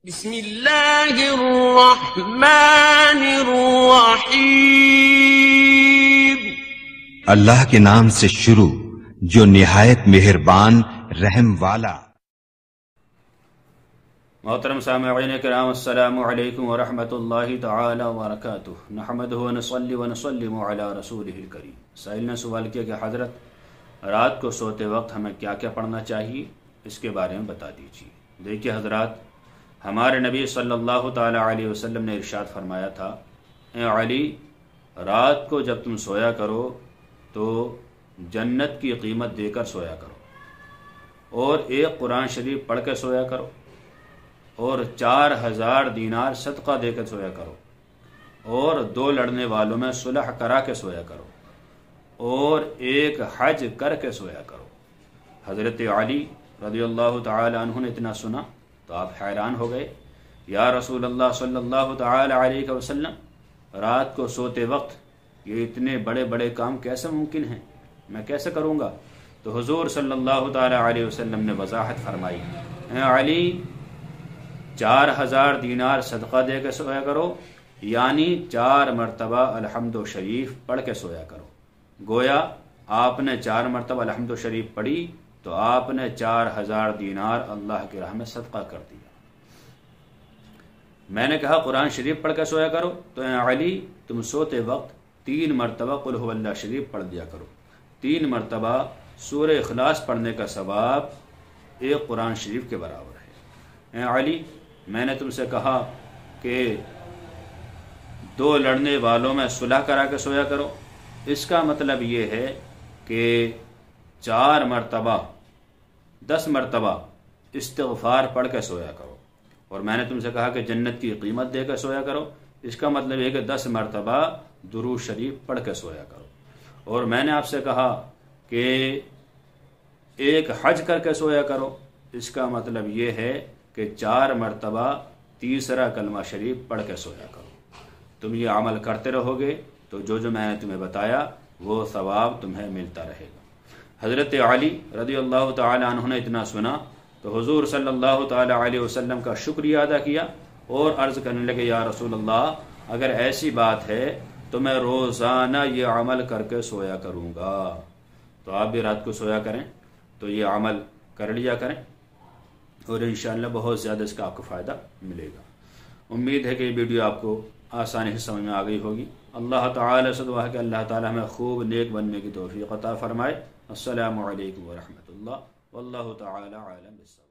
بسم اللہ الرحمن الرحیم۔ اللہ کے نام سے شروع جو نہایت مہربان رحم والا۔ محترم سامعین کرام، السلام علیکم ورحمۃ اللہ تعالی وبرکاتہ۔ نحمدہ ونصلی ونسلم علی رسولہ الکریم۔ سائل نے سوال کیا کہ حضرت رات کو سوتے وقت ہمیں کیا کیا پڑھنا چاہیے، اس کے بارے میں بتا دیجیے۔ دیکھیے حضرات، ہمارے نبی صلی اللہ تعالی علیہ وسلم نے ارشاد فرمایا تھا، اے علی، رات کو جب تم سویا کرو تو جنت کی قیمت دے کر سویا کرو، اور ایک قرآن شریف پڑھ کے سویا کرو، اور 4000 دینار صدقہ دے کر سویا کرو، اور 2 لڑنے والوں میں صلح کرا کے سویا کرو، اور ایک حج کر کے سویا کرو۔ حضرت علی رضی اللہ تعالی عنہ نے اتنا سنا تو آپ حیران ہو گئے، یا رسول اللہ صلی اللہ تعالی علیہ وسلم، رات کو سوتے وقت یہ اتنے بڑے بڑے کام کیسے ممکن ہیں، میں کیسے کروں گا؟ تو حضور صلی اللہ تعالی علیہ وسلم نے وضاحت فرمائی، اے علی، 4000 دینار صدقہ دے کے سویا کرو، یعنی 4 مرتبہ الحمد شریف پڑھ کے سویا کرو۔ گویا آپ نے 4 مرتبہ الحمد شریف پڑھی تو آپ نے 4000 دینار اللہ کی راہ میں صدقہ کر دیا۔ میں نے کہا قرآن شریف پڑھ کے سویا کرو، تو اے علی، تم سوتے وقت 3 مرتبہ قل هو اللہ شریف پڑھ دیا کرو۔ 3 مرتبہ سورہ اخلاص پڑھنے کا ثواب ایک قرآن شریف کے برابر ہے۔ اے علی، میں نے تم سے کہا کہ 2 لڑنے والوں میں صلح کرا کے سویا کرو، اس کا مطلب یہ ہے کہ 4 مرتبہ 10 مرتبہ استغفار پڑھ کے سویا کرو، اور میں نے تم سے کہا کہ جنت کی قیمت دے کر سویا کرو، اس کا مطلب یہ کہ 10 مرتبہ درود شریف پڑھ کے سویا کرو، اور میں نے آپ سے کہا کہ ایک حج کر کے سویا کرو، اس کا مطلب یہ ہے کہ 4 مرتبہ تیسرا کلمہ شریف پڑھ کے سویا کرو۔ تم یہ عمل کرتے رہو گے تو جو میں نے تمہیں بتایا وہ ثواب تمہیں ملتا رہے گا۔ حضرت علی رضی اللہ تعالی عنہ نے اتنا سنا تو حضور صلی اللہ تعالی علیہ وسلم کا شکریہ ادا کیا اور عرض کرنے لگے، یا رسول اللہ، اگر ایسی بات ہے تو میں روزانہ یہ عمل کر کے سویا کروں گا۔ تو آپ بھی رات کو سویا کریں تو یہ عمل کر لیا کریں، اور انشاءاللہ بہت زیادہ اس کا آپ کو فائدہ ملے گا۔ امید ہے کہ یہ ویڈیو آپ کو آسانی سے سمجھ میں آ گئی ہوگی۔ اللہ تعالی سے دعا ہے کہ اللہ تعالی ہمیں خوب نیک بننے کی توفیق عطا فرمائے۔ السلام علیکم ورحمۃ اللہ، واللہ تعالی عالم بالصواب۔